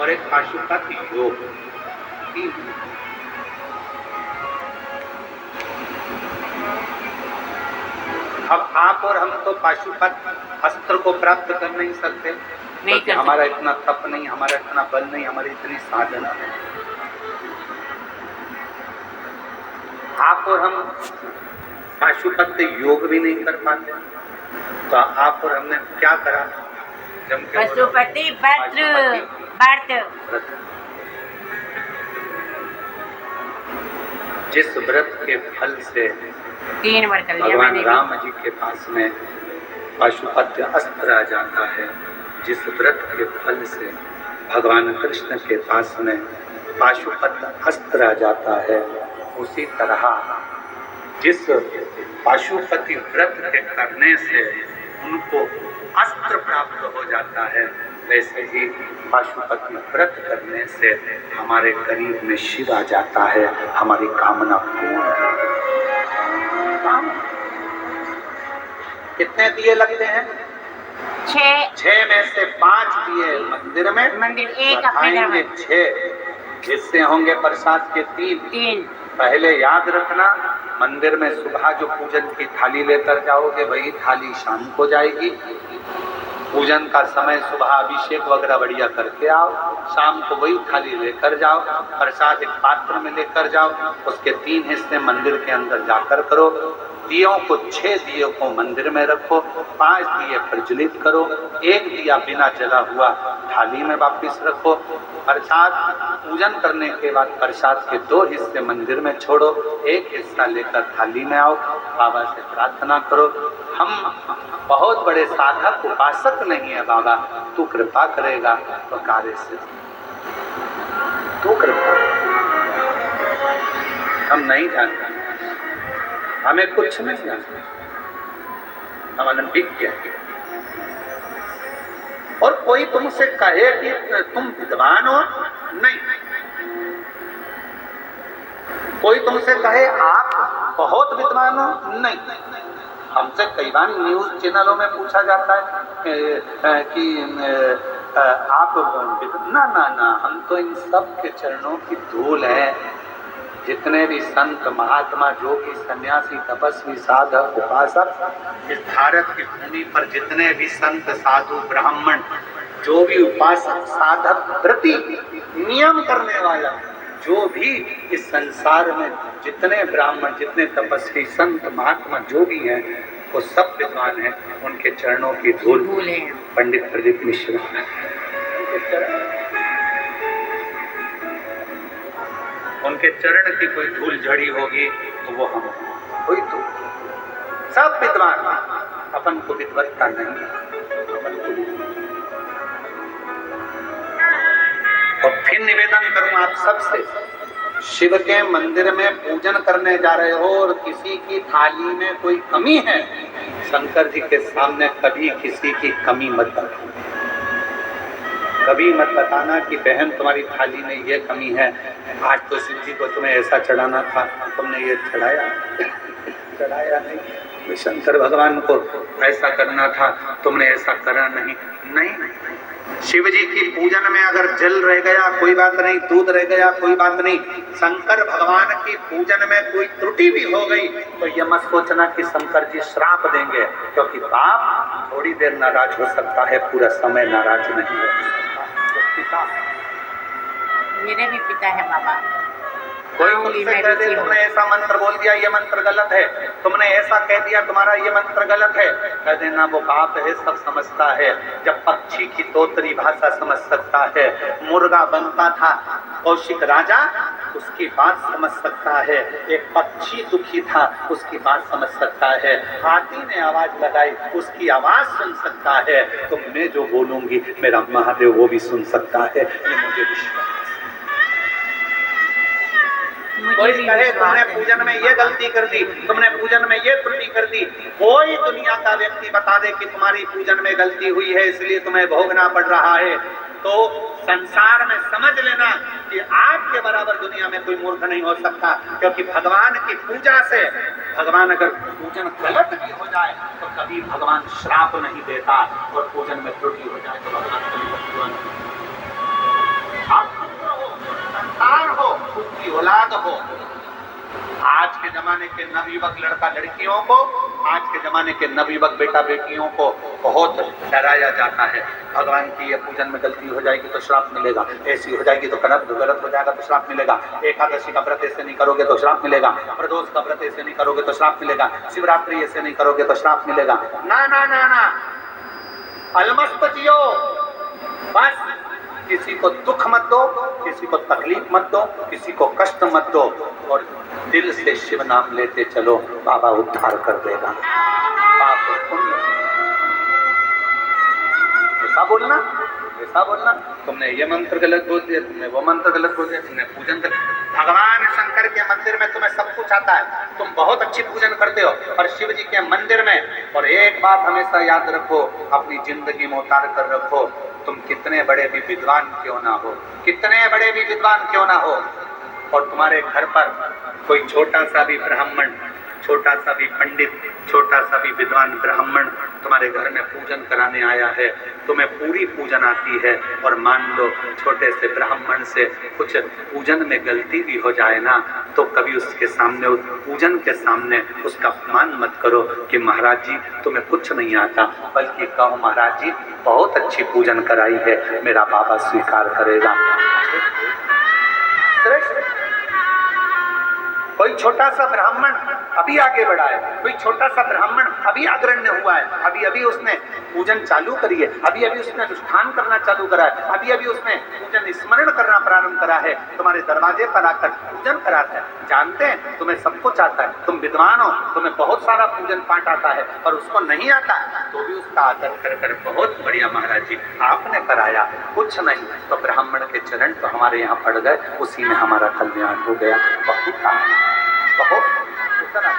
और एक पाशुपत योग। अब आप और हम तो पाशुपत अस्त्र को प्राप्त कर नहीं सकते, क्योंकि हमारा इतना तप नहीं, हमारा इतना बल नहीं, हमारी इतनी साधना नहीं। आप और हम पाशुपत योग भी नहीं कर पाते, तो आप और हमने क्या करा? पशुपति व्रत। जिस व्रत के फल से 3 बार कर लिया भगवान राम जी के पास में पाशुपत अस्त्र आ जाता है, जिस व्रत के फल से भगवान कृष्ण के पास में पाशुपत अस्त्र आ जाता है, उसी तरह जिस पाशुपति व्रत के करने से उनको अस्त्र प्राप्त हो जाता है, वैसे ही पाशुपति व्रत करने से हमारे करीब में शिव आ जाता है, हमारी कामना पूर्ण हो जाती है। कितने दिए लगते हैं? 6 में से 5 दिए मंदिर में, एक अपने घर में, 6 जिससे होंगे प्रसाद के 3। पहले याद रखना, मंदिर में सुबह जो पूजन की थाली लेकर जाओगे वही थाली शाम को जाएगी। पूजन का समय सुबह अभिषेक वगैरह बढ़िया करके आओ, शाम को वही थाली लेकर जाओ, प्रसाद एक पात्र में लेकर जाओ, उसके 3 हिस्से मंदिर के अंदर जाकर करो। दियों को 6 दियों को मंदिर में रखो, 5 दिए प्रज्वलित करो, 1 दिया बिना जला हुआ थाली में वापिस रखो। प्रसाद पूजन करने के बाद प्रसाद के 2 हिस्से मंदिर में छोड़ो, 1 हिस्सा लेकर थाली में आओ, बाबा से प्रार्थना करो, हम बहुत बड़े साधक उपासक नहीं है बाबा, तू कृपा करेगा तो कार्य से तू कृपा। हम नहीं जानते, हमें कुछ नहीं जानते, हम अनभिज्ञ हैं। और कोई तुमसे कहे कि तुम विद्वान हो, नहीं। कोई तुमसे कहे आप बहुत विद्वान हो, नहीं। हमसे कई बार न्यूज चैनलों में पूछा जाता है कि आप ना ना ना, हम तो इन सब के चरणों की धूल हैं। जितने भी संत महात्मा, जोगी, सन्यासी, तपस्वी, साधक, उपासक, इस भारत की भूमि पर जितने भी संत, साधु, ब्राह्मण, जो भी उपासक, साधक, व्रती, नियम करने वाला, जो भी इस संसार में जितने ब्राह्मण, जितने तपस्वी, संत, महात्मा, जो भी हैं, वो सब विद्वान हैं। उनके चरणों की धूल पंडित प्रदीप मिश्र, उनके चरण की कोई धूल झड़ी होगी तो वो हम, कोई तो सब विद्वान, अपन को विद्वत्ता नहीं। और फिर निवेदन करूं आप सबसे, शिव के मंदिर में पूजन करने जा रहे हो और किसी की थाली में कोई कमी है, शंकर जी के सामने कभी किसी की कमी मत बताना। कभी मत बताना कि बहन तुम्हारी थाली में ये कमी है, आज तो शिव जी को तुम्हें ऐसा चढ़ाना था, तुमने ये चढ़ाया नहीं। शंकर भगवान को ऐसा करना था, तुमने ऐसा करा नहीं। शिव जी की पूजन में अगर जल रह गया कोई बात नहीं, दूध रह गया कोई बात नहीं। शंकर भगवान की पूजन में कोई त्रुटि भी हो गई तो ये मत सोचना कि शंकर जी श्राप देंगे, क्योंकि बाप थोड़ी देर नाराज हो सकता है, पूरा समय नाराज नहीं हो सकता। मेरे भी पिता है बाबा। कोई मुझसे कह दे तुमने ऐसा मंत्र बोल दिया, ये मंत्र गलत है, तुमने ऐसा कह दिया, तुम्हारा ये मंत्र गलत है, कह देना वो बाप है, सब समझता है। जब पक्षी की तोतरी भाषा समझ सकता है, मुर्गा बनता था कौशिक राजा, उसकी बात समझ सकता है। एक पक्षी दुखी था, उसकी बात समझ सकता है। हाथी ने आवाज लगाई, उसकी आवाज सुन सकता है। तो मैं जो बोलूंगी मेरा महादेव वो भी सुन सकता है, ये मुझे विश्वास। कोई कहे तुमने पूजन में ये गलती कर दी, तुमने पूजन में ये त्रुटि कर दी, कोई दुनिया का व्यक्ति बता दे कि तुम्हारी पूजन में गलती हुई है इसलिए तुम्हें भोगना पड़ रहा है, तो संसार में समझ लेना कि आपके बराबर दुनिया में कोई मूर्ख नहीं हो सकता। क्योंकि भगवान की पूजा से, भगवान अगर पूजन गलत भी हो जाए तो कभी भगवान श्राप नहीं देता, और पूजन में त्रुटि हो जाए तो भगवान कभी हो। आज के जमाने के नवयुवक लड़का लड़कियों को, आज के जमाने के नवयुवक बेटा बेटियों को बहुत डराया जाता है। भगवान की ये पूजन में गलती हो जाएगी तो श्राप मिलेगा, ऐसी हो जाएगी तो गलत हो जाएगा तो श्राप मिलेगा, एकादशी का व्रत ऐसे नहीं करोगे तो श्राप मिलेगा, प्रदोष का व्रत ऐसे नहीं करोगे तो श्राप मिलेगा, शिवरात्रि ऐसे नहीं करोगे तो श्राप मिलेगा। ना ना ना ना, अलमस्त जियो। बस किसी को दुख मत दो, किसी को तकलीफ मत दो, किसी को कष्ट मत दो, और दिल से शिव नाम लेते चलो, बाबा उद्धार कर देगा। पाप पुण्य ऐसा बोलना, ऐसा बोलना, तुमने ये मंत्र गलत बोल दिया, तुमने वो मंत्र गलत बोल दिया, तुमने पूजन कर। भगवान शंकर के मंदिर में तुम्हें सब कुछ आता है, तुम बहुत अच्छी पूजन करते हो, और शिव जी के मंदिर में, और एक बात हमेशा याद रखो, अपनी जिंदगी में उतार कर रखो, तुम कितने बड़े भी विद्वान क्यों ना हो, कितने बड़े भी विद्वान क्यों ना हो, और तुम्हारे घर पर कोई छोटा सा भी ब्राह्मण, छोटा सा भी पंडित, छोटा सा भी विद्वान ब्राह्मण तुम्हारे घर में पूजन कराने आया है, तुम्हें पूरी पूजन आती है, और मान लो छोटे से ब्राह्मण से कुछ पूजन में गलती भी हो जाए ना, तो कभी उसके सामने, उस पूजन के सामने उसका अपमान मत करो कि महाराज जी तुम्हें कुछ नहीं आता, बल्कि कहो महाराज जी बहुत अच्छी पूजन कराई है, मेरा बाबा स्वीकार करेगा। कोई छोटा सा ब्राह्मण अभी आगे बढ़ा है, कोई छोटा सा ब्राह्मण अभी अग्रण्य हुआ है, अभी अभी उसने पूजन चालू करी है, अभी अभी उसने अनुष्ठान करना चालू करा है, अभी अभी उसने पूजन स्मरण करना प्रारंभ करा है, तुम्हारे दरवाजे पर आकर पूजन कराता है। जानते हैं तुम्हें सब कुछ आता है, तुम विद्वान हो, तुम्हें बहुत सारा पूजन पाठ आता है, और उसको नहीं आता है तो भी उसका आदर कर कर बहुत बढ़िया महाराज जी आपने कराया, कुछ नहीं तो ब्राह्मण के चरण तो हमारे यहाँ पड़ गए, उसी में हमारा कल्याण हो गया। बहुत उतना